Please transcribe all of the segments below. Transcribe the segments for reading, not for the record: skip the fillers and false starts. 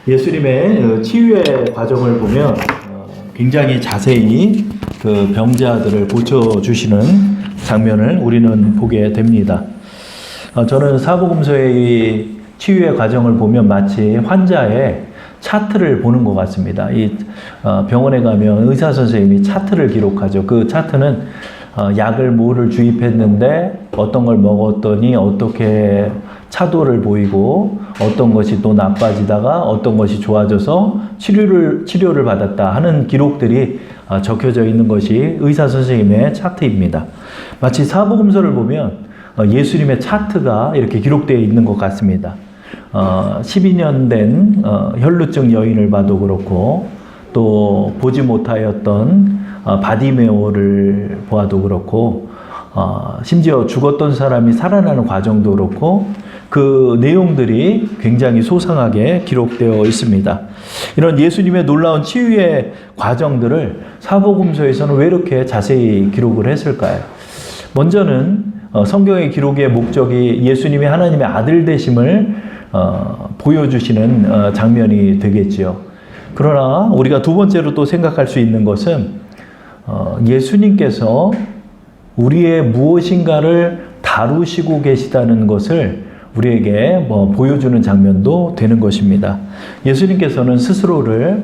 예수님의 치유의 과정을 보면 굉장히 자세히 그 병자들을 고쳐주시는 장면을 우리는 보게 됩니다. 저는 사복음서의 치유의 과정을 보면 마치 환자의 차트를 보는 것 같습니다. 이 병원에 가면 의사 선생님이 차트를 기록하죠. 그 차트는 약을 뭐를 주입했는데 어떤 걸 먹었더니 어떻게 차도를 보이고 어떤 것이 또 나빠지다가 어떤 것이 좋아져서 치료를 받았다 하는 기록들이 적혀져 있는 것이 의사 선생님의 차트입니다. 마치 사복음서를 보면 예수님의 차트가 이렇게 기록되어 있는 것 같습니다. 12년 된 혈루증 여인을 봐도 그렇고 또 보지 못하였던 바디메오를 보아도 그렇고 심지어 죽었던 사람이 살아나는 과정도 그렇고 그 내용들이 굉장히 소상하게 기록되어 있습니다. 이런 예수님의 놀라운 치유의 과정들을 사복음서에서는 왜 이렇게 자세히 기록을 했을까요? 먼저는 성경의 기록의 목적이 예수님이 하나님의 아들 되심을 보여주시는 장면이 되겠지요. 그러나 우리가 두 번째로 또 생각할 수 있는 것은 예수님께서 우리의 무엇인가를 다루시고 계시다는 것을 우리에게 보여주는 장면도 되는 것입니다. 예수님께서는 스스로를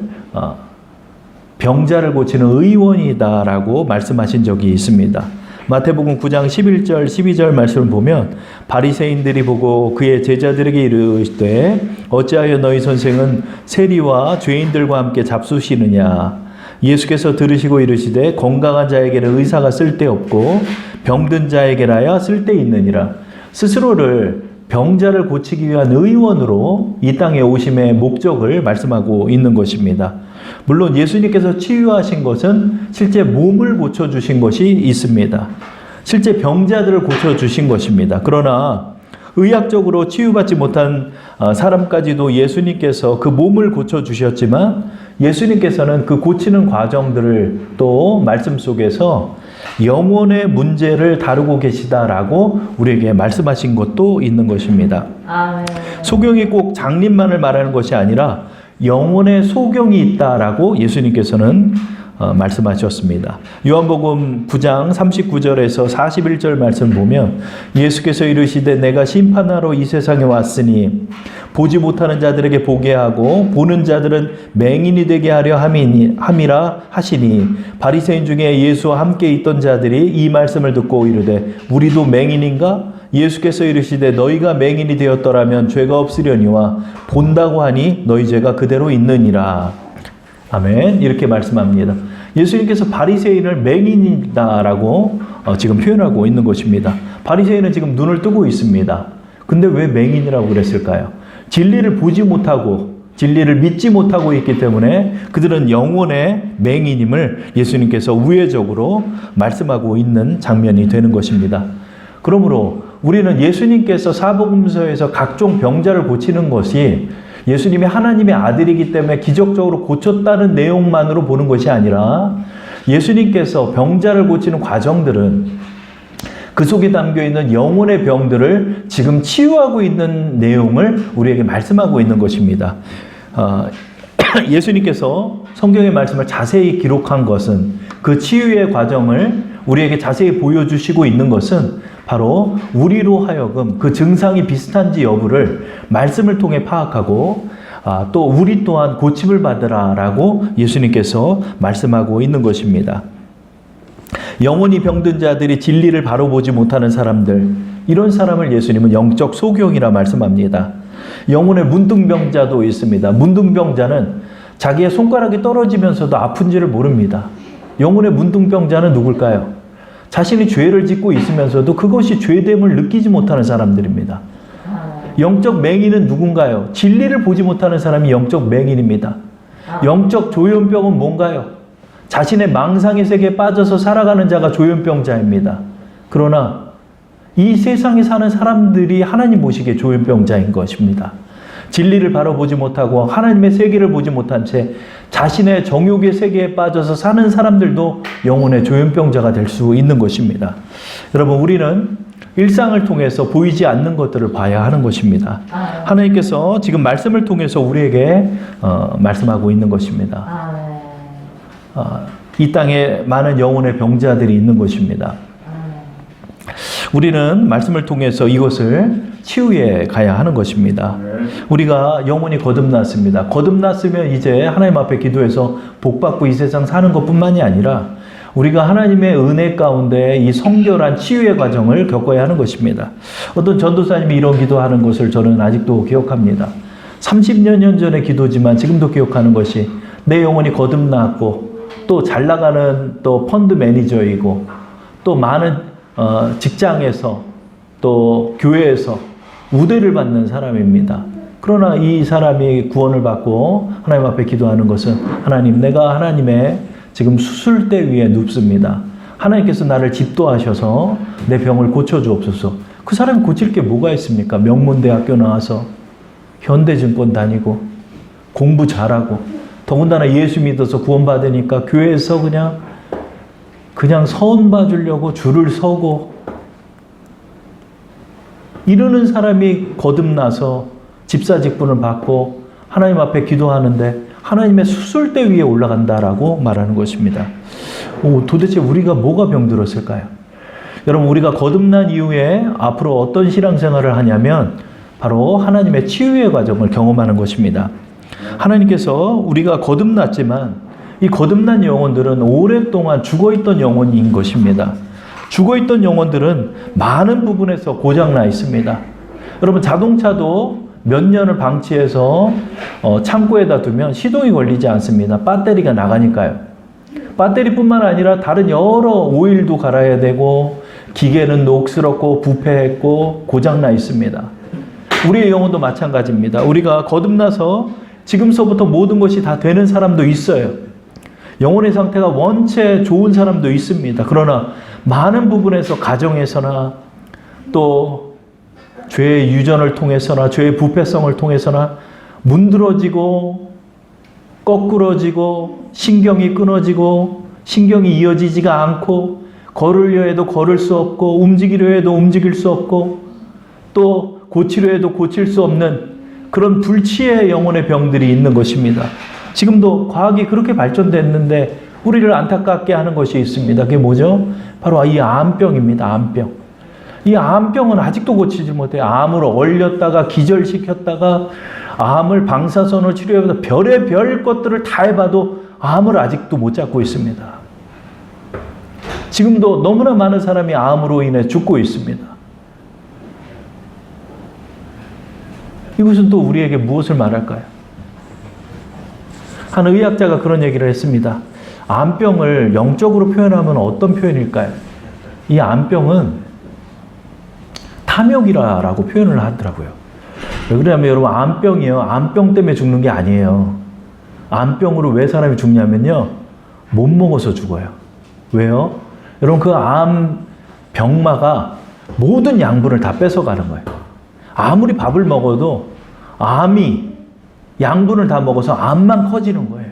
병자를 고치는 의원이다라고 말씀하신 적이 있습니다. 마태복음 9장 11절 12절 말씀을 보면 바리새인들이 보고 그의 제자들에게 이르시되 어찌하여 너희 선생은 세리와 죄인들과 함께 잡수시느냐. 예수께서 들으시고 이르시되 건강한 자에게는 의사가 쓸데없고 병든 자에게라야 쓸데있느니라. 스스로를 병자를 고치기 위한 의원으로 이 땅에 오심의 목적을 말씀하고 있는 것입니다. 물론 예수님께서 치유하신 것은 실제 몸을 고쳐주신 것이 있습니다. 실제 병자들을 고쳐주신 것입니다. 그러나 의학적으로 치유받지 못한 사람까지도 예수님께서 그 몸을 고쳐주셨지만 예수님께서는 그 고치는 과정들을 또 말씀 속에서 영혼의 문제를 다루고 계시다라고 우리에게 말씀하신 것도 있는 것입니다. 소경이 꼭 장님만을 말하는 것이 아니라 영혼의 소경이 있다라고 예수님께서는 말씀하셨습니다. 요한복음 9장 39절에서 41절 말씀 보면 예수께서 이르시되 내가 심판하러 이 세상에 왔으니 보지 못하는 자들에게 보게 하고 보는 자들은 맹인이 되게 하려 함이라 하시니 바리새인 중에 예수와 함께 있던 자들이 이 말씀을 듣고 이르되 우리도 맹인인가? 예수께서 이르시되 너희가 맹인이 되었더라면 죄가 없으려니와 본다고 하니 너희 죄가 그대로 있느니라. 아멘. 이렇게 말씀합니다. 예수님께서 바리새인을 맹인이다라고 지금 표현하고 있는 것입니다. 바리새인은 지금 눈을 뜨고 있습니다. 근데 왜 맹인이라고 그랬을까요? 진리를 보지 못하고 진리를 믿지 못하고 있기 때문에 그들은 영혼의 맹인임을 예수님께서 우회적으로 말씀하고 있는 장면이 되는 것입니다. 그러므로 우리는 예수님께서 사복음서에서 각종 병자를 고치는 것이 예수님이 하나님의 아들이기 때문에 기적적으로 고쳤다는 내용만으로 보는 것이 아니라 예수님께서 병자를 고치는 과정들은 그 속에 담겨있는 영혼의 병들을 지금 치유하고 있는 내용을 우리에게 말씀하고 있는 것입니다. 예수님께서 성경의 말씀을 자세히 기록한 것은 그 치유의 과정을 우리에게 자세히 보여주시고 있는 것은 바로 우리로 하여금 그 증상이 비슷한지 여부를 말씀을 통해 파악하고 또 우리 또한 고침을 받으라라고 예수님께서 말씀하고 있는 것입니다. 영혼이 병든 자들이 진리를 바로 보지 못하는 사람들, 이런 사람을 예수님은 영적 소경이라 말씀합니다. 영혼의 문둥병자도 있습니다. 문둥병자는 자기의 손가락이 떨어지면서도 아픈지를 모릅니다. 영혼의 문둥병자는 누굴까요? 자신이 죄를 짓고 있으면서도 그것이 죄됨을 느끼지 못하는 사람들입니다. 영적 맹인은 누군가요? 진리를 보지 못하는 사람이 영적 맹인입니다. 영적 조현병은 뭔가요? 자신의 망상의 세계에 빠져서 살아가는 자가 조현병자입니다. 그러나 이 세상에 사는 사람들이 하나님 보시기에 조현병자인 것입니다. 진리를 바로 보지 못하고 하나님의 세계를 보지 못한 채 자신의 정욕의 세계에 빠져서 사는 사람들도 영혼의 조현병자가 될 수 있는 것입니다. 여러분, 우리는 일상을 통해서 보이지 않는 것들을 봐야 하는 것입니다. 하나님께서 지금 말씀을 통해서 우리에게 말씀하고 있는 것입니다. 이 땅에 많은 영혼의 병자들이 있는 것입니다. 우리는 말씀을 통해서 이것을 치유해 가야 하는 것입니다. 우리가 영혼이 거듭났습니다. 거듭났으면 이제 하나님 앞에 기도해서 복받고 이 세상 사는 것뿐만이 아니라 우리가 하나님의 은혜 가운데 이 성결한 치유의 과정을 겪어야 하는 것입니다. 어떤 전도사님이 이런 기도하는 것을 저는 아직도 기억합니다. 30년 전의 기도지만 지금도 기억하는 것이 내 영혼이 거듭났고 또 잘 나가는 또 펀드 매니저이고 또 많은 직장에서 또 교회에서 우대를 받는 사람입니다. 그러나 이 사람이 구원을 받고 하나님 앞에 기도하는 것은 하나님, 내가 하나님의 지금 수술대 위에 눕습니다. 하나님께서 나를 집도하셔서 내 병을 고쳐주옵소서. 그 사람이 고칠 게 뭐가 있습니까? 명문대학교 나와서 현대증권 다니고 공부 잘하고 더군다나 예수 믿어서 구원받으니까 교회에서 그냥 서원 봐주려고 줄을 서고 이러는 사람이 거듭나서 집사 직분을 받고 하나님 앞에 기도하는데 하나님의 수술대 위에 올라간다라고 말하는 것입니다. 도대체 우리가 뭐가 병들었을까요? 여러분, 우리가 거듭난 이후에 앞으로 어떤 신앙생활을 하냐면 바로 하나님의 치유의 과정을 경험하는 것입니다. 하나님께서 우리가 거듭났지만 이 거듭난 영혼들은 오랫동안 죽어있던 영혼인 것입니다. 죽어있던 영혼들은 많은 부분에서 고장나 있습니다. 여러분, 자동차도 몇 년을 방치해서 창고에다 두면 시동이 걸리지 않습니다. 배터리가 나가니까요. 배터리뿐만 아니라 다른 여러 오일도 갈아야 되고 기계는 녹슬었고 부패했고 고장나 있습니다. 우리의 영혼도 마찬가지입니다. 우리가 거듭나서 지금서부터 모든 것이 다 되는 사람도 있어요. 영혼의 상태가 원체 좋은 사람도 있습니다. 그러나 많은 부분에서 가정에서나 또 죄의 유전을 통해서나 죄의 부패성을 통해서나 문드러지고 거꾸러지고 신경이 끊어지고 신경이 이어지지가 않고 걸으려 해도 걸을 수 없고 움직이려 해도 움직일 수 없고 또 고치려 해도 고칠 수 없는 그런 불치의 영혼의 병들이 있는 것입니다. 지금도 과학이 그렇게 발전됐는데 우리를 안타깝게 하는 것이 있습니다. 그게 뭐죠? 바로 이 암병입니다. 암병. 이 암병은 아직도 고치지 못해요. 암으로 얼렸다가 기절시켰다가 암을 방사선으로 치료해서 별의별 것들을 다 해봐도 암을 아직도 못 잡고 있습니다. 지금도 너무나 많은 사람이 암으로 인해 죽고 있습니다. 이것은 또 우리에게 무엇을 말할까요? 한 의학자가 그런 얘기를 했습니다. 암병을 영적으로 표현하면 어떤 표현일까요? 이 암병은 탐욕이라고 표현을 하더라고요. 왜 그러냐면 여러분, 암병이요, 암병 때문에 죽는 게 아니에요. 암병으로 왜 사람이 죽냐면요, 못 먹어서 죽어요. 왜요? 여러분, 그 암병마가 모든 양분을 다 뺏어가는 거예요. 아무리 밥을 먹어도 암이 양분을 다 먹어서 암만 커지는 거예요.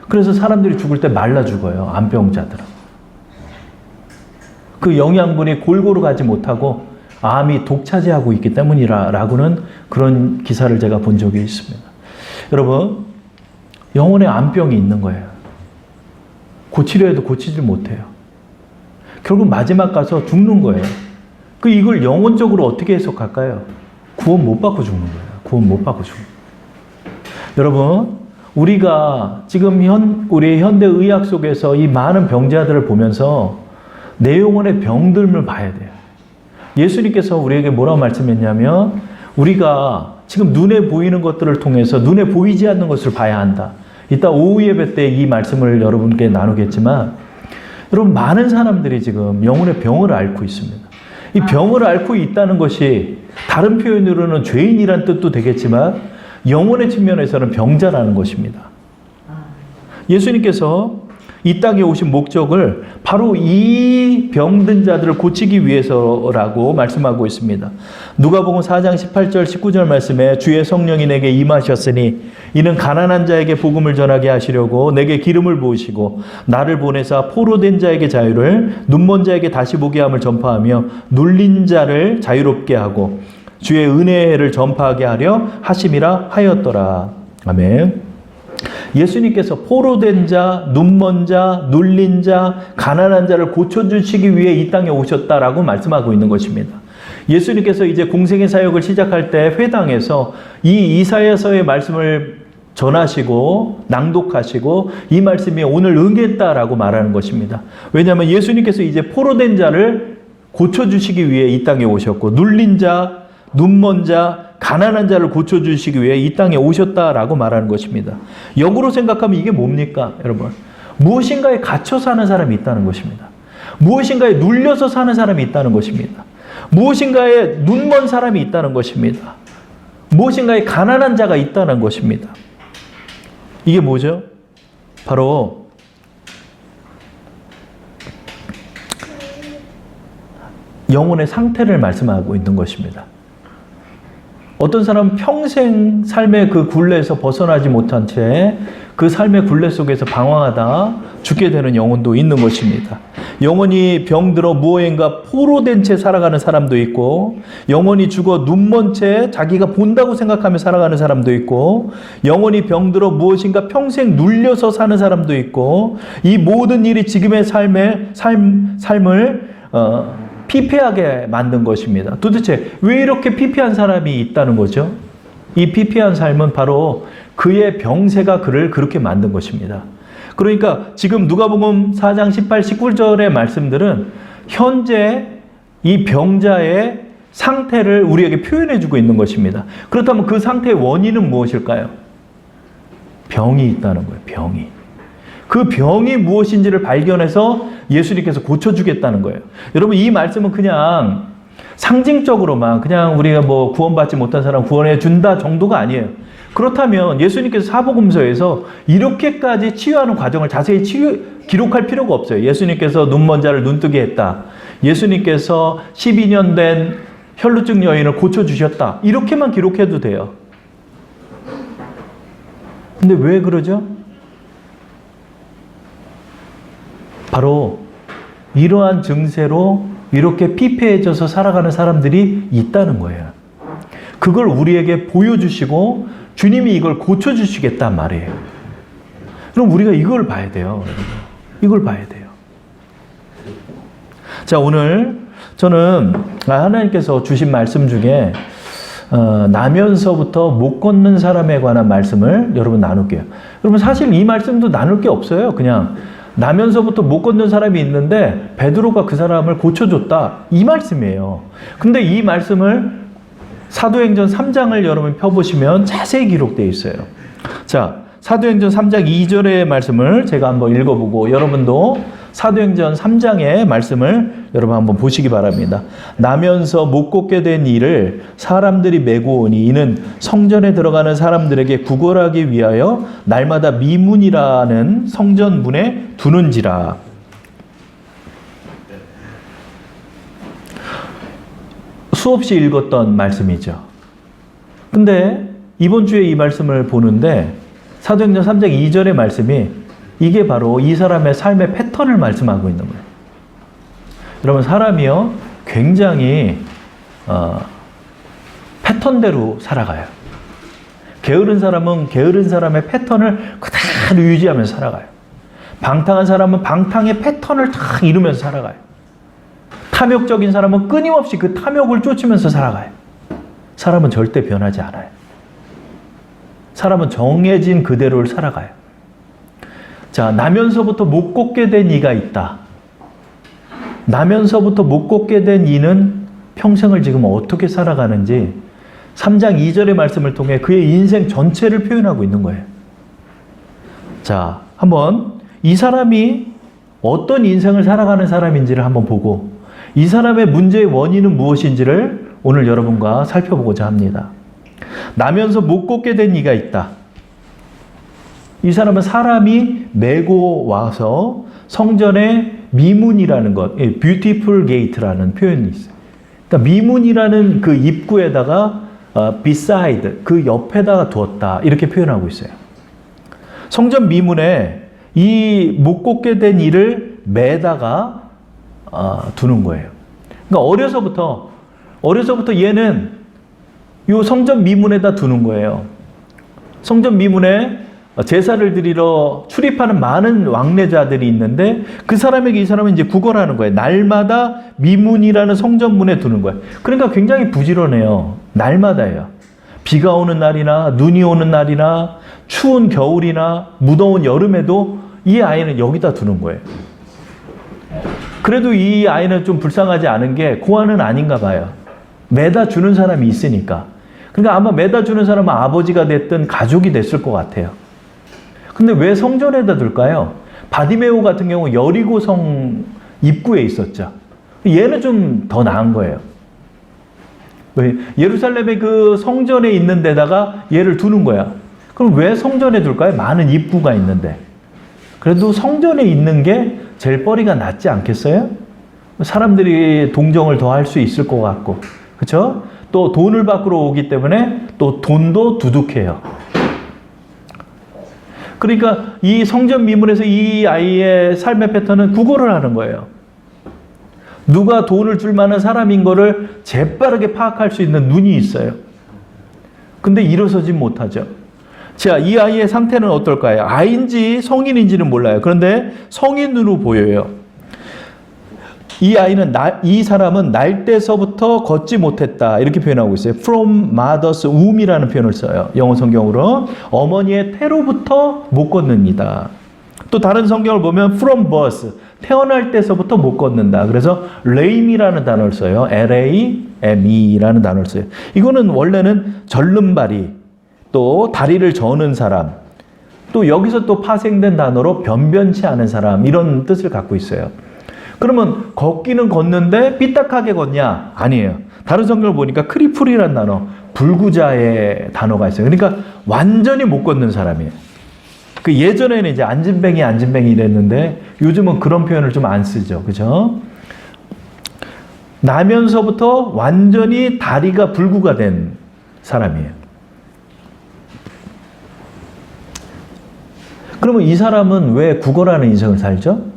그래서 사람들이 죽을 때 말라 죽어요. 암병자들은. 그 영양분이 골고루 가지 못하고 암이 독차지하고 있기 때문이라고는 그런 기사를 제가 본 적이 있습니다. 여러분, 영혼에 암병이 있는 거예요. 고치려 해도 고치질 못해요. 결국 마지막 가서 죽는 거예요. 이걸 영혼적으로 어떻게 해석할까요? 구원 못 받고 죽는 거예요. 구원 못 받고 죽는 거예요. 여러분, 우리가 지금 우리 현대 의학 속에서 이 많은 병자들을 보면서 내 영혼의 병들을 봐야 돼요. 예수님께서 우리에게 뭐라고 말씀했냐면 우리가 지금 눈에 보이는 것들을 통해서 눈에 보이지 않는 것을 봐야 한다. 이따 오후 예배 때 이 말씀을 여러분께 나누겠지만 여러분, 많은 사람들이 지금 영혼의 병을 앓고 있습니다. 이 병을 앓고 있다는 것이 다른 표현으로는 죄인이란 뜻도 되겠지만 영혼의 측면에서는 병자라는 것입니다. 예수님께서 이 땅에 오신 목적을 바로 이 병든 자들을 고치기 위해서라고 말씀하고 있습니다. 누가복음 4장 18절 19절 말씀에 주의 성령이 내게 임하셨으니 이는 가난한 자에게 복음을 전하게 하시려고 내게 기름을 부으시고 나를 보내사 포로된 자에게 자유를 눈먼 자에게 다시 보게 함을 전파하며 눌린 자를 자유롭게 하고 주의 은혜를 전파하게 하려 하심이라 하였더라. 아멘. 예수님께서 포로된 자, 눈먼 자, 눌린 자, 가난한 자를 고쳐주시기 위해 이 땅에 오셨다라고 말씀하고 있는 것입니다. 예수님께서 이제 공생의 사역을 시작할 때 회당에서 이 이사야서의 말씀을 전하시고 낭독하시고 이 말씀이 오늘 응했다라고 말하는 것입니다. 왜냐하면 예수님께서 이제 포로된 자를 고쳐주시기 위해 이 땅에 오셨고 눌린 자, 눈먼 자, 가난한 자를 고쳐주시기 위해 이 땅에 오셨다라고 말하는 것입니다. 역으로 생각하면 이게 뭡니까, 여러분? 무엇인가에 갇혀 사는 사람이 있다는 것입니다. 무엇인가에 눌려서 사는 사람이 있다는 것입니다. 무엇인가에 눈먼 사람이 있다는 것입니다. 무엇인가에 가난한 자가 있다는 것입니다. 이게 뭐죠? 바로 영혼의 상태를 말씀하고 있는 것입니다. 어떤 사람은 평생 삶의 그 굴레에서 벗어나지 못한 채 그 삶의 굴레 속에서 방황하다 죽게 되는 영혼도 있는 것입니다. 영혼이 병들어 무엇인가 포로된 채 살아가는 사람도 있고, 영혼이 죽어 눈먼 채 자기가 본다고 생각하며 살아가는 사람도 있고, 영혼이 병들어 무엇인가 평생 눌려서 사는 사람도 있고, 이 모든 일이 지금의 삶을 피폐하게 만든 것입니다. 도대체 왜 이렇게 피폐한 사람이 있다는 거죠? 이 피폐한 삶은 바로 그의 병세가 그를 그렇게 만든 것입니다. 그러니까 지금 누가복음 4장 18, 19절의 말씀들은 현재 이 병자의 상태를 우리에게 표현해 주고 있는 것입니다. 그렇다면 그 상태의 원인은 무엇일까요? 병이 있다는 거예요. 병이. 그 병이 무엇인지를 발견해서 예수님께서 고쳐주겠다는 거예요. 여러분, 이 말씀은 그냥 상징적으로만 그냥 우리가 뭐 구원받지 못한 사람 구원해 준다 정도가 아니에요. 그렇다면 예수님께서 사복음서에서 이렇게까지 치유하는 과정을 자세히 기록할 필요가 없어요. 예수님께서 눈먼 자를 눈뜨게 했다. 예수님께서 12년 된 혈루증 여인을 고쳐주셨다. 이렇게만 기록해도 돼요. 근데 왜 그러죠? 바로 이러한 증세로 이렇게 피폐해져서 살아가는 사람들이 있다는 거예요. 그걸 우리에게 보여주시고 주님이 이걸 고쳐주시겠단 말이에요. 그럼 우리가 이걸 봐야 돼요. 이걸 봐야 돼요. 자, 오늘 저는 하나님께서 주신 말씀 중에 나면서부터 못 걷는 사람에 관한 말씀을 여러분 나눌게요. 여러분, 사실 이 말씀도 나눌 게 없어요. 그냥 나면서부터 못 걷는 사람이 있는데 베드로가 그 사람을 고쳐줬다. 이 말씀이에요. 근데 이 말씀을 사도행전 3장을 여러분 펴보시면 자세히 기록되어 있어요. 자, 사도행전 3장 2절의 말씀을 제가 한번 읽어보고 여러분도 사도행전 3장의 말씀을 여러분 한번 보시기 바랍니다. 나면서 못 걷게 된 이를 사람들이 메고 오니 이는 성전에 들어가는 사람들에게 구걸하기 위하여 날마다 미문이라는 성전문에 두는지라. 수없이 읽었던 말씀이죠. 근데 이번 주에 이 말씀을 보는데 사도행전 3장 2절의 말씀이 이게 바로 이 사람의 삶의 패턴을 말씀하고 있는 거예요. 여러분, 사람이요 굉장히 패턴대로 살아가요. 게으른 사람은 게으른 사람의 패턴을 그대로 유지하면서 살아가요. 방탕한 사람은 방탕의 패턴을 다 이루면서 살아가요. 탐욕적인 사람은 끊임없이 그 탐욕을 쫓으면서 살아가요. 사람은 절대 변하지 않아요. 사람은 정해진 그대로를 살아가요. 자, 나면서부터 못 걷게 된 이가 있다. 나면서부터 못 걷게 된 이는 평생을 지금 어떻게 살아가는지 3장 2절의 말씀을 통해 그의 인생 전체를 표현하고 있는 거예요. 자, 한번 이 사람이 어떤 인생을 살아가는 사람인지를 한번 보고 이 사람의 문제의 원인은 무엇인지를 오늘 여러분과 살펴보고자 합니다. 나면서 못 걷게 된 이가 있다. 이 사람은 사람이 메고 와서 성전의 미문이라는 것, beautiful gate라는 표현이 있어요. 그러니까 미문이라는 그 입구에다가 beside, 그 옆에다가 두었다. 이렇게 표현하고 있어요. 성전 미문에 이 못 꽂게 된 이를 매다가 두는 거예요. 그러니까 어려서부터 얘는 이 성전 미문에다 두는 거예요. 성전 미문에 제사를 드리러 출입하는 많은 왕래자들이 있는데 그 사람에게 이 사람은 이제 구걸하는 거예요. 날마다 미문이라는 성전문에 두는 거예요. 그러니까 굉장히 부지런해요. 날마다예요. 비가 오는 날이나 눈이 오는 날이나 추운 겨울이나 무더운 여름에도 이 아이는 여기다 두는 거예요. 그래도 이 아이는 좀 불쌍하지 않은 게 고아는 아닌가 봐요. 매다 주는 사람이 있으니까. 그러니까 아마 매다 주는 사람은 아버지가 됐든 가족이 됐을 것 같아요. 근데 왜 성전에다 둘까요? 바디메오 같은 경우 여리고성 입구에 있었죠. 얘는 좀 더 나은 거예요. 왜? 예루살렘의 그 성전에 있는 데다가 얘를 두는 거야. 그럼 왜 성전에 둘까요? 많은 입구가 있는데. 그래도 성전에 있는 게 제일 뻘이가 낫지 않겠어요? 사람들이 동정을 더 할 수 있을 것 같고. 그렇죠? 또 돈을 받으러 오기 때문에 또 돈도 두둑해요. 그러니까 이 성전 미문에서 이 아이의 삶의 패턴은 구걸을 하는 거예요. 누가 돈을 줄 만한 사람인 거를 재빠르게 파악할 수 있는 눈이 있어요. 근데 일어서지 못하죠. 자, 이 아이의 상태는 어떨까요? 아이인지 성인인지는 몰라요. 그런데 성인으로 보여요. 이 사람은 날 때서부터 걷지 못했다. 이렇게 표현하고 있어요. From mother's womb이라는 표현을 써요. 영어 성경으로. 어머니의 태로부터 못 걷는이다. 또 다른 성경을 보면 from birth, 태어날 때서부터 못 걷는다. 그래서 lame이라는 단어를 써요. L-A-M-E라는 단어를 써요. 이거는 원래는 절름발이, 또 다리를 저는 사람, 또 여기서 또 파생된 단어로 변변치 않은 사람, 이런 뜻을 갖고 있어요. 그러면 걷기는 걷는데 삐딱하게 걷냐? 아니에요. 다른 성경을 보니까 크리플이라는 단어, 불구자의 단어가 있어요. 그러니까 완전히 못 걷는 사람이에요. 그 예전에는 이제 안진뱅이 이랬는데 요즘은 그런 표현을 좀 안 쓰죠. 그죠? 나면서부터 완전히 다리가 불구가 된 사람이에요. 그러면 이 사람은 왜 구걸하는 인생을 살죠?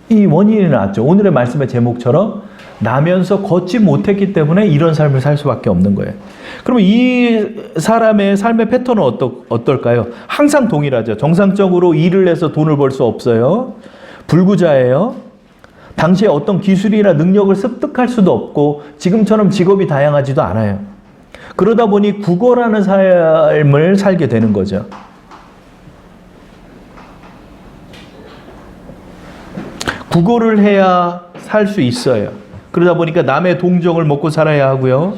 이 원인이 나왔죠. 오늘의 말씀의 제목처럼 나면서 걷지 못했기 때문에 이런 삶을 살 수밖에 없는 거예요. 그러면 이 사람의 삶의 패턴은 어떨까요? 항상 동일하죠. 정상적으로 일을 해서 돈을 벌 수 없어요. 불구자예요. 당시에 어떤 기술이나 능력을 습득할 수도 없고 지금처럼 직업이 다양하지도 않아요. 그러다 보니 구걸하는 삶을 살게 되는 거죠. 구걸을 해야 살 수 있어요. 그러다 보니까 남의 동정을 먹고 살아야 하고요.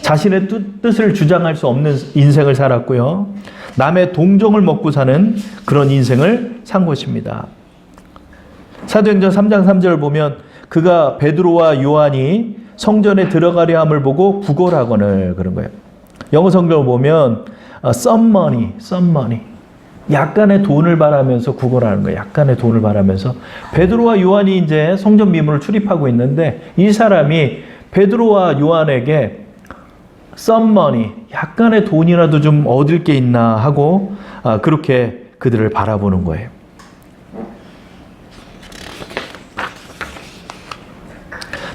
자신의 뜻을 주장할 수 없는 인생을 살았고요. 남의 동정을 먹고 사는 그런 인생을 산 것입니다. 사도행전 3장 3절을 보면 그가 베드로와 요한이 성전에 들어가려 함을 보고 구걸하거늘 그런 거예요. 영어 성경을 보면 some money. 약간의 돈을 바라면서 구걸하는 거예요. 약간의 돈을 바라면서. 베드로와 요한이 이제 성전 미문을 출입하고 있는데 이 사람이 베드로와 요한에게 some money, 약간의 돈이라도 좀 얻을 게 있나 하고 그렇게 그들을 바라보는 거예요.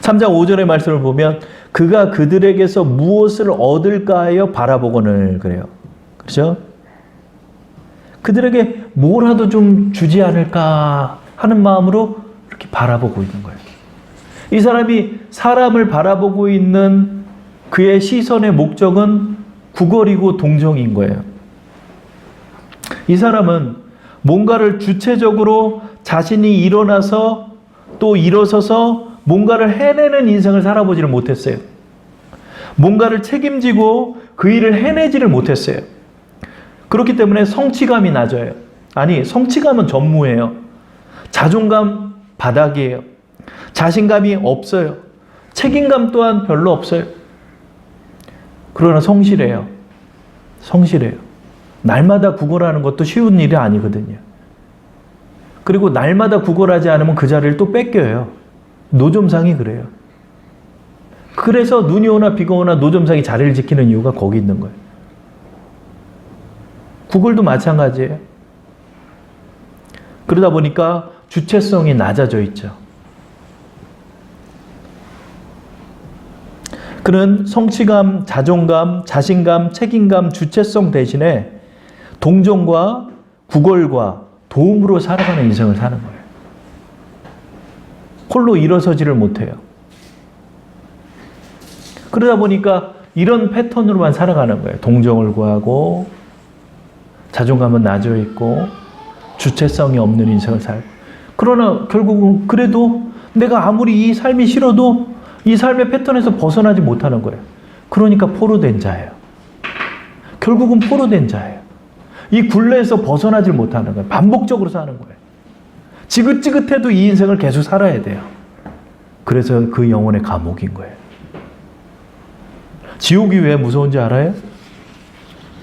(3장 5절의) 말씀을 보면 그가 그들에게서 무엇을 얻을까 하여 바라보거늘 그래요. 그렇죠? 그들에게 뭐라도 좀 주지 않을까 하는 마음으로 이렇게 바라보고 있는 거예요. 이 사람이 사람을 바라보고 있는 그의 시선의 목적은 구걸이고 동정인 거예요. 이 사람은 뭔가를 주체적으로 자신이 일어나서 또 일어서서 뭔가를 해내는 인생을 살아보지를 못했어요. 뭔가를 책임지고 그 일을 해내지를 못했어요. 그렇기 때문에 성취감이 낮아요. 아니, 성취감은 전무해요. 자존감 바닥이에요. 자신감이 없어요. 책임감 또한 별로 없어요. 그러나 성실해요. 날마다 구걸하는 것도 쉬운 일이 아니거든요. 그리고 날마다 구걸하지 않으면 그 자리를 또 뺏겨요. 노점상이 그래요. 그래서 눈이 오나 비가 오나 노점상이 자리를 지키는 이유가 거기 있는 거예요. 구걸도 마찬가지예요. 그러다 보니까 주체성이 낮아져 있죠. 그는 성취감, 자존감, 자신감, 책임감, 주체성 대신에 동정과 구걸과 도움으로 살아가는 인생을 사는 거예요. 홀로 일어서지를 못해요. 그러다 보니까 이런 패턴으로만 살아가는 거예요. 동정을 구하고 자존감은 낮아 있고 주체성이 없는 인생을 살고. 그러나 결국은 그래도 내가 아무리 이 삶이 싫어도 이 삶의 패턴에서 벗어나지 못하는 거예요. 그러니까 포로된 자예요. 결국은 포로된 자예요. 이 굴레에서 벗어나질 못하는 거예요. 반복적으로 사는 거예요. 지긋지긋해도 이 인생을 계속 살아야 돼요. 그래서 그 영혼의 감옥인 거예요. 지옥이 왜 무서운지 알아요?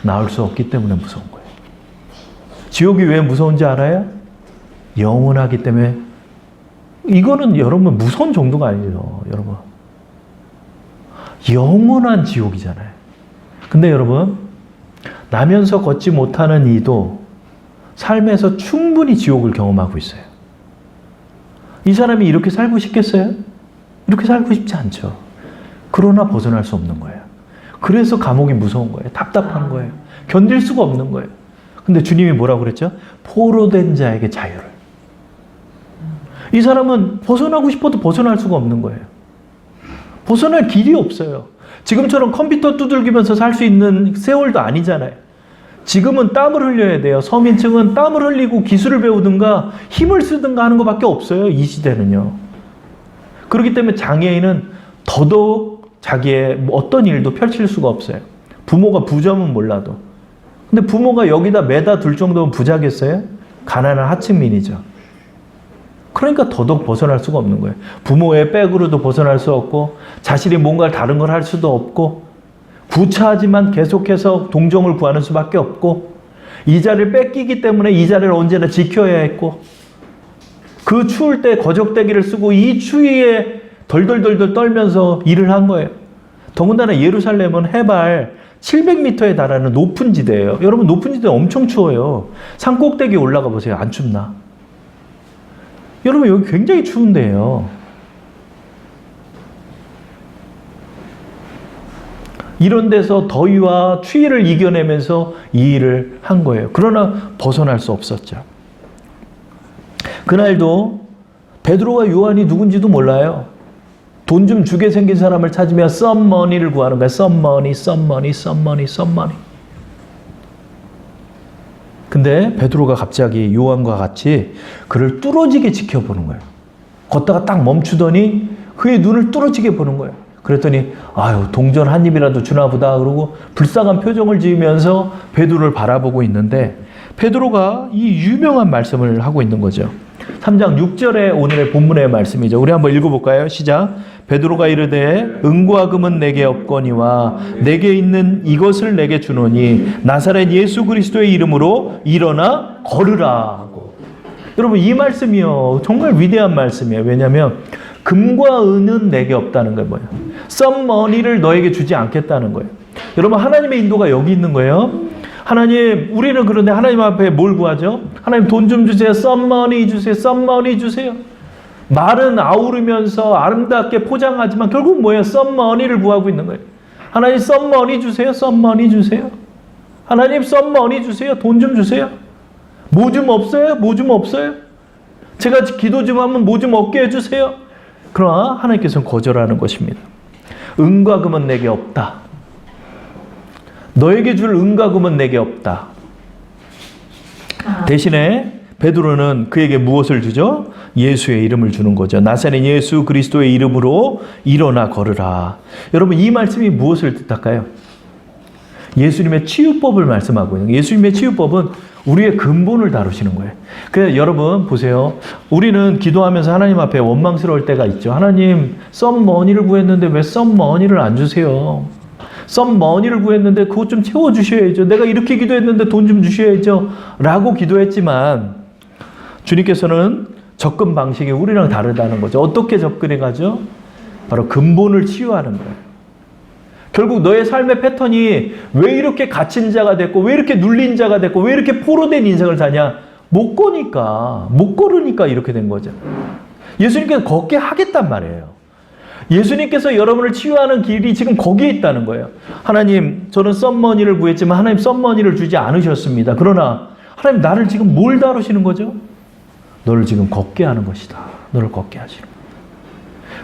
나올 수 없기 때문에 무서운 거예요. 지옥이 왜 무서운지 알아요? 영원하기 때문에. 이거는 여러분 무서운 정도가 아니죠. 여러분. 영원한 지옥이잖아요. 근데 여러분, 나면서 걷지 못하는 이도 삶에서 충분히 지옥을 경험하고 있어요. 이 사람이 이렇게 살고 싶겠어요? 이렇게 살고 싶지 않죠. 그러나 벗어날 수 없는 거예요. 그래서 감옥이 무서운 거예요. 답답한 거예요. 견딜 수가 없는 거예요. 근데 주님이 뭐라고 그랬죠? 포로된 자에게 자유를. 이 사람은 벗어나고 싶어도 벗어날 수가 없는 거예요. 벗어날 길이 없어요. 지금처럼 컴퓨터 두들기면서 살 수 있는 세월도 아니잖아요. 지금은 땀을 흘려야 돼요. 서민층은 땀을 흘리고 기술을 배우든가 힘을 쓰든가 하는 것밖에 없어요. 이 시대는요. 그렇기 때문에 장애인은 더더욱 자기의 어떤 일도 펼칠 수가 없어요. 부모가 부자면 몰라도. 근데 부모가 여기다 매다 둘 정도면 부자겠어요? 가난한 하층민이죠. 그러니까 더더욱 벗어날 수가 없는 거예요. 부모의 백으로도 벗어날 수 없고 자신이 뭔가 다른 걸 할 수도 없고 구차하지만 계속해서 동정을 구하는 수밖에 없고 이자를 뺏기기 때문에 이자를 언제나 지켜야 했고 그 추울 때 거적대기를 쓰고 이 추위에 덜덜덜덜 떨면서 일을 한 거예요. 더군다나 예루살렘은 해발 700m에 달하는 높은 지대예요. 여러분 높은 지대 엄청 추워요. 산 꼭대기에 올라가 보세요. 안 춥나? 여러분 여기 굉장히 추운데요. 이런 데서 더위와 추위를 이겨내면서 이 일을 한 거예요. 그러나 벗어날 수 없었죠. 그날도 베드로와 요한이 누군지도 몰라요. 돈 좀 주게 생긴 사람을 찾으며 썸머니를 구하는 거예요. 썸머니. 근데 베드로가 갑자기 요한과 같이 그를 뚫어지게 지켜보는 거예요. 걷다가 딱 멈추더니 그의 눈을 뚫어지게 보는 거예요. 그랬더니 아유 동전 한 입이라도 주나 보다 그러고 불쌍한 표정을 지으면서 베드로를 바라보고 있는데 베드로가 이 유명한 말씀을 하고 있는 거죠. 3장 6절에 오늘의 본문의 말씀이죠. 우리 한번 읽어볼까요? 시작. 베드로가 이르되 은과 금은 내게 없거니와 내게 있는 이것을 내게 주노니 나사렛 예수 그리스도의 이름으로 일어나 걸으라 하고. 여러분 이 말씀이요 정말 위대한 말씀이에요. 왜냐하면 금과 은은 내게 없다는 거예요. 뭐예요? 썸머니를 너에게 주지 않겠다는 거예요. 여러분 하나님의 인도가 여기 있는 거예요. 하나님, 우리는 그런데 하나님 앞에 뭘 구하죠? 하나님 돈 좀 주세요. 썸머니 주세요. 썸머니 주세요. 말은 아우르면서 아름답게 포장하지만 결국 뭐예요? 썸머니를 구하고 있는 거예요. 하나님 썸머니 주세요. 썸머니 주세요. 하나님 썸머니 주세요. 돈 좀 주세요. 뭐 좀 없어요? 뭐 좀 없어요? 제가 기도 좀 하면 뭐 좀 얻게 해주세요. 그러나 하나님께서는 거절하는 것입니다. 은과 금은 내게 없다. 너에게 줄 은과 금은 내게 없다. 대신에 베드로는 그에게 무엇을 주죠? 예수의 이름을 주는 거죠. 나사렛 예수 그리스도의 이름으로 일어나 걸으라. 여러분 이 말씀이 무엇을 뜻할까요? 예수님의 치유법을 말씀하고 있는 거예요. 예수님의 치유법은 우리의 근본을 다루시는 거예요. 그래서 여러분 보세요. 우리는 기도하면서 하나님 앞에 원망스러울 때가 있죠. 하나님 썸머니를 구했는데 왜 썸머니를 안 주세요? 썸머니를 구했는데 그것 좀 채워주셔야죠. 내가 이렇게 기도했는데 돈 좀 주셔야죠. 라고 기도했지만 주님께서는 접근 방식이 우리랑 다르다는 거죠. 어떻게 접근해 가죠? 바로 근본을 치유하는 거예요. 결국 너의 삶의 패턴이 왜 이렇게 갇힌 자가 됐고 왜 이렇게 눌린 자가 됐고 왜 이렇게 포로된 인생을 사냐? 못 걸으니까 이렇게 된 거죠. 예수님께서 걷게 하겠단 말이에요. 예수님께서 여러분을 치유하는 길이 지금 거기에 있다는 거예요. 하나님, 저는 썸머니를 구했지만 하나님 썸머니를 주지 않으셨습니다. 그러나 하나님 나를 지금 뭘 다루시는 거죠? 너를 지금 걷게 하는 것이다. 너를 걷게 하시는 거예요.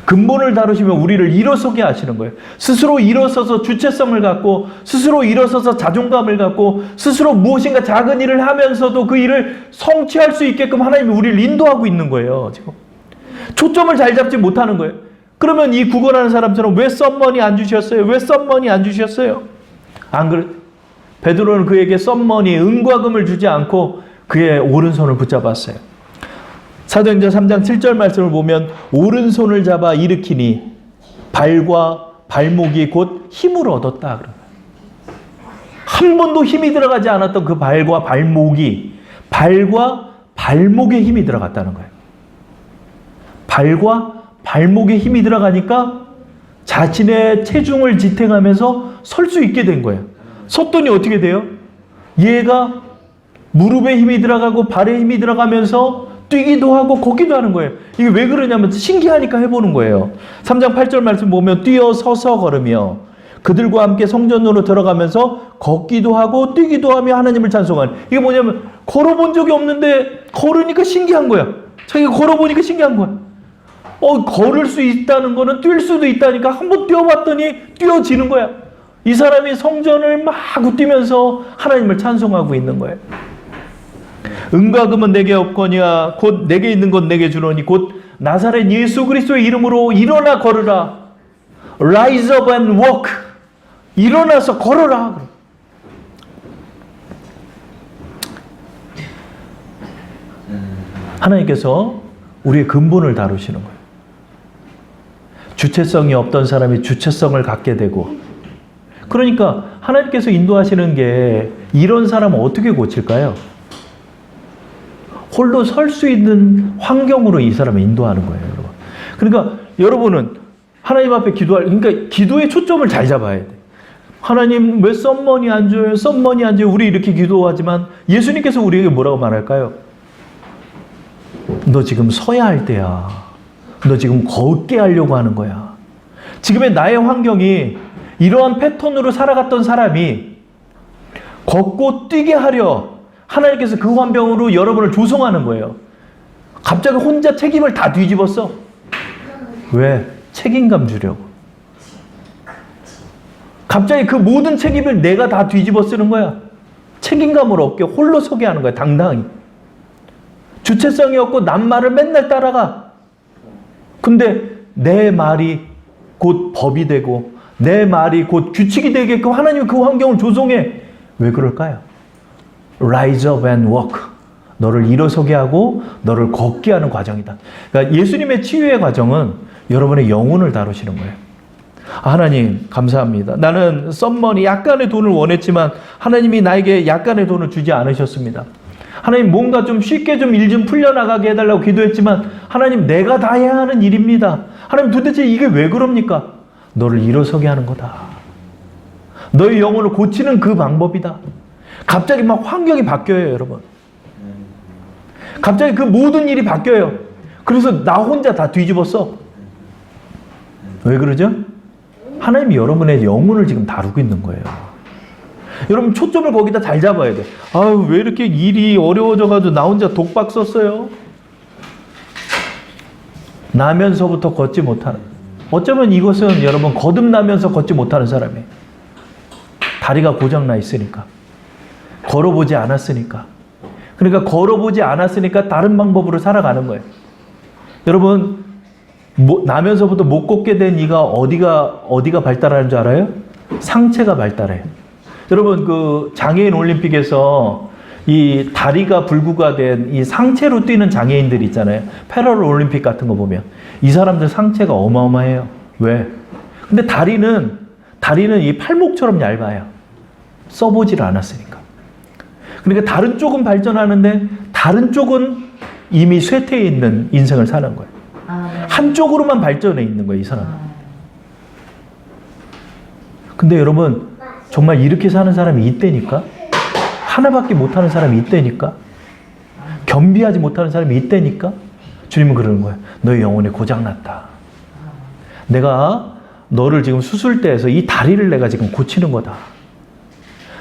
근본을 다루시면 우리를 일어서게 하시는 거예요. 스스로 일어서서 주체성을 갖고 스스로 일어서서 자존감을 갖고 스스로 무엇인가 작은 일을 하면서도 그 일을 성취할 수 있게끔 하나님이 우리를 인도하고 있는 거예요. 지금 초점을 잘 잡지 못하는 거예요. 그러면 이 구걸하는 사람처럼 왜 썸머니 안 주셨어요? 왜 썸머니 안 주셨어요? 안 그래? 베드로는 그에게 썸머니, 은과 금을 주지 않고 그의 오른손을 붙잡았어요. 사도행전 3장 7절 말씀을 보면 오른손을 잡아 일으키니 발과 발목이 곧 힘을 얻었다. 한 번도 힘이 들어가지 않았던 그 발과 발목에 힘이 들어갔다는 거예요. 발과 발목에 힘이 들어가니까 자신의 체중을 지탱하면서 설 수 있게 된 거예요. 섰더니 어떻게 돼요? 얘가 무릎에 힘이 들어가고 발에 힘이 들어가면서 뛰기도 하고 걷기도 하는 거예요. 이게 왜 그러냐면 신기하니까 해보는 거예요. 3장 8절 말씀 보면 뛰어 서서 걸으며 그들과 함께 성전으로 들어가면서 걷기도 하고 뛰기도 하며 하나님을 찬송하는. 이게 뭐냐면 걸어본 적이 없는데 걸으니까 신기한 거야. 자기가 걸어보니까 신기한 거야. 걸을 수 있다는 거는 뛸 수도 있다니까 한번 뛰어봤더니 뛰어지는 거야. 이 사람이 성전을 막 뛰면서 하나님을 찬송하고 있는 거예요. 은과 금은 내게 없거니와 곧 내게 있는 것 내게 주노니 곧 나사렛 예수 그리스도의 이름으로 일어나 걸으라. Rise up and walk. 일어나서 걸어라. 하나님께서 우리의 근본을 다루시는 거예요. 주체성이 없던 사람이 주체성을 갖게 되고, 그러니까 하나님께서 인도하시는 게 이런 사람은 어떻게 고칠까요? 홀로 설 수 있는 환경으로 이 사람을 인도하는 거예요, 여러분. 그러니까 여러분은 하나님 앞에 그러니까 기도의 초점을 잘 잡아야 돼. 하나님 왜 썸머니 안 줘요? 썸머니 안 줘요? 우리 이렇게 기도하지만 예수님께서 우리에게 뭐라고 말할까요? 너 지금 서야 할 때야. 너 지금 걷게 하려고 하는 거야. 지금의 나의 환경이 이러한 패턴으로 살아갔던 사람이 걷고 뛰게 하려 하나님께서 그 환경으로 여러분을 조성하는 거예요. 갑자기 혼자 책임을 다 뒤집었어. 왜? 책임감 주려고. 갑자기 그 모든 책임을 내가 다 뒤집어 쓰는 거야. 책임감을 얻게 홀로 서게 하는 거야. 당당히. 주체성이 없고 남 말을 맨날 따라가. 근데 내 말이 곧 법이 되고 내 말이 곧 규칙이 되게끔 하나님이 그 환경을 조성해. 왜 그럴까요? Rise up and walk. 너를 일어서게 하고 너를 걷게 하는 과정이다. 그러니까 예수님의 치유의 과정은 여러분의 영혼을 다루시는 거예요. 하나님 감사합니다. 나는 썸머니 약간의 돈을 원했지만 하나님이 나에게 약간의 돈을 주지 않으셨습니다. 하나님 뭔가 좀 쉽게 좀 일 좀 풀려나가게 해달라고 기도했지만 하나님 내가 다 해야 하는 일입니다. 하나님 도대체 이게 왜 그럽니까? 너를 일어서게 하는 거다. 너의 영혼을 고치는 그 방법이다. 갑자기 막 환경이 바뀌어요, 여러분. 갑자기 그 모든 일이 바뀌어요. 그래서 나 혼자 다 뒤집었어. 왜 그러죠? 하나님이 여러분의 영혼을 지금 다루고 있는 거예요. 여러분 초점을 거기다 잘 잡아야 돼. 아유, 왜 이렇게 일이 어려워져가지고 나 혼자 독박 썼어요? 나면서부터 걷지 못하는. 어쩌면 이것은 여러분 거듭나면서 걷지 못하는 사람이에요. 다리가 고장나 있으니까. 걸어보지 않았으니까. 그러니까 걸어보지 않았으니까 다른 방법으로 살아가는 거예요. 여러분 나면서부터 못 걷게 된 이가 어디가 발달하는 줄 알아요? 상체가 발달해요. 여러분 그 장애인 올림픽에서 이 다리가 불구가 된 이 상체로 뛰는 장애인들 있잖아요. 패럴 올림픽 같은 거 보면 이 사람들 상체가 어마어마해요. 왜? 근데 다리는 다리는 이 팔목처럼 얇아요. 써보지를 않았으니까. 그러니까 다른 쪽은 발전하는데 다른 쪽은 이미 쇠퇴해 있는 인생을 사는 거예요. 한쪽으로만 발전해 있는 거예요, 이 사람은. 근데 여러분, 정말 이렇게 사는 사람이 있다니까? 하나밖에 못하는 사람이 있다니까? 겸비하지 못하는 사람이 있다니까? 주님은 그러는 거예요. 너의 영혼이 고장났다. 내가 너를 지금 수술대에서 이 다리를 내가 지금 고치는 거다.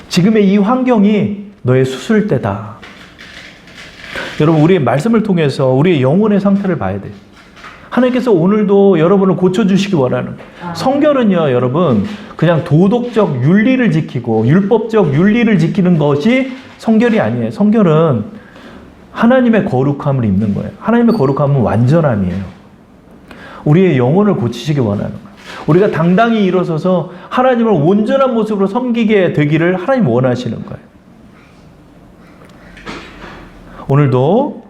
지금의 이 환경이 너의 수술대다. 여러분, 우리의 말씀을 통해서 우리의 영혼의 상태를 봐야 돼요. 하나님께서 오늘도 여러분을 고쳐주시기 원하는 거예요. 성결은요, 여러분, 그냥 도덕적 윤리를 지키고 율법적 윤리를 지키는 것이 성결이 아니에요. 성결은 하나님의 거룩함을 입는 거예요. 하나님의 거룩함은 완전함이에요. 우리의 영혼을 고치시기 원하는 거예요. 우리가 당당히 일어서서 하나님을 온전한 모습으로 섬기게 되기를 하나님 원하시는 거예요. 오늘도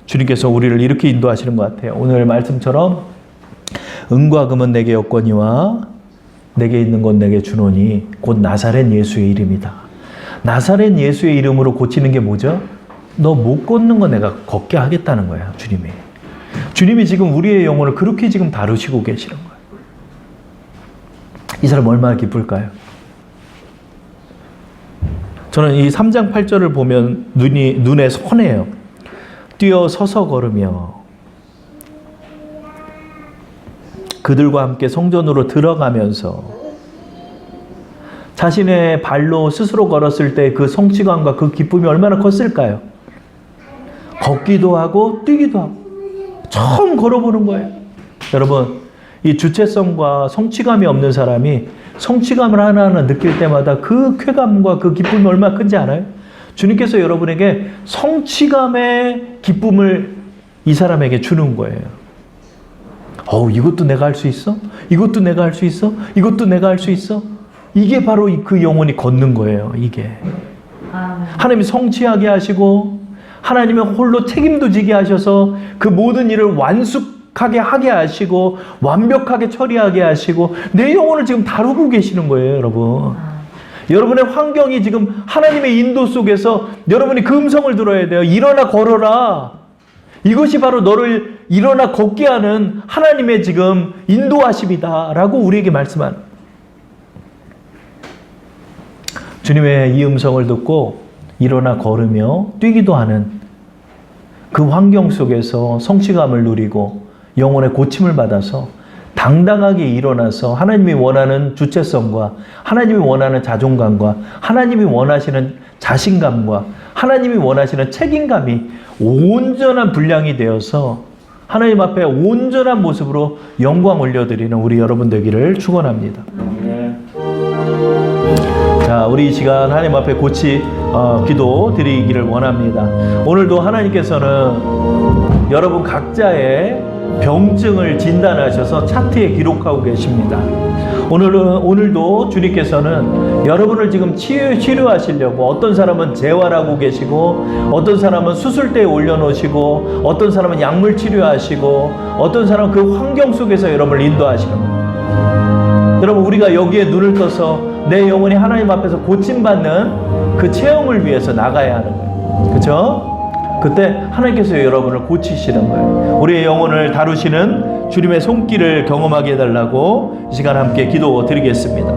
주님께서 우리를 이렇게 인도하시는 것 같아요. 오늘 말씀처럼 은과 금은 내게 없거니와 내게 있는 건 내게 주노니 곧 나사렛 예수의 이름이다. 나사렛 예수의 이름으로 고치는 게 뭐죠? 너 못 걷는 거 내가 걷게 하겠다는 거예요. 주님이. 주님이 지금 우리의 영혼을 그렇게 지금 다루시고 계시는 거예요. 이 사람 얼마나 기쁠까요? 저는 이 3장 8절을 보면 눈에 선해요. 뛰어 서서 걸으며 그들과 함께 성전으로 들어가면서 자신의 발로 스스로 걸었을 때 그 성취감과 그 기쁨이 얼마나 컸을까요? 걷기도 하고 뛰기도 하고 처음 걸어보는 거예요. 여러분, 이 주체성과 성취감이 없는 사람이 성취감을 하나하나 느낄 때마다 그 쾌감과 그 기쁨이 얼마나 큰지 알아요? 주님께서 여러분에게 성취감의 기쁨을 이 사람에게 주는 거예요. 이것도 내가 할 수 있어? 이것도 내가 할 수 있어? 이것도 내가 할 수 있어? 이게 바로 그 영혼이 걷는 거예요. 이게. 하나님이 성취하게 하시고 하나님의 홀로 책임도 지게 하셔서 그 모든 일을 완숙하게 하게 하시고 완벽하게 처리하게 하시고 내 영혼을 지금 다루고 계시는 거예요, 여러분. 여러분의 환경이 지금 하나님의 인도 속에서 여러분이 그 음성을 들어야 돼요. 일어나 걸어라. 이것이 바로 너를 일어나 걷게 하는 하나님의 지금 인도하심이다 라고 우리에게 말씀한 주님의 이 음성을 듣고 일어나 걸으며 뛰기도 하는 그 환경 속에서 성취감을 누리고 영혼의 고침을 받아서 당당하게 일어나서 하나님이 원하는 주체성과 하나님이 원하는 자존감과 하나님이 원하시는 자신감과 하나님이 원하시는 책임감이 온전한 분량이 되어서 하나님 앞에 온전한 모습으로 영광 올려드리는 우리 여러분 되기를 축원합니다. 자, 우리 이 시간 하나님 앞에 기도 드리기를 원합니다. 오늘도 하나님께서는 여러분 각자의 병증을 진단하셔서 차트에 기록하고 계십니다. 오늘도 주님께서는 여러분을 지금 치료하시려고 어떤 사람은 재활하고 계시고 어떤 사람은 수술대에 올려놓으시고 어떤 사람은 약물 치료하시고 어떤 사람은 그 환경 속에서 여러분을 인도하시는 거예요. 여러분, 우리가 여기에 눈을 떠서 내 영혼이 하나님 앞에서 고침받는 그 체험을 위해서 나가야 하는 거예요. 그렇죠? 그때 하나님께서 여러분을 고치시는 거예요. 우리의 영혼을 다루시는 주님의 손길을 경험하게 해달라고 이 시간 함께 기도 드리겠습니다.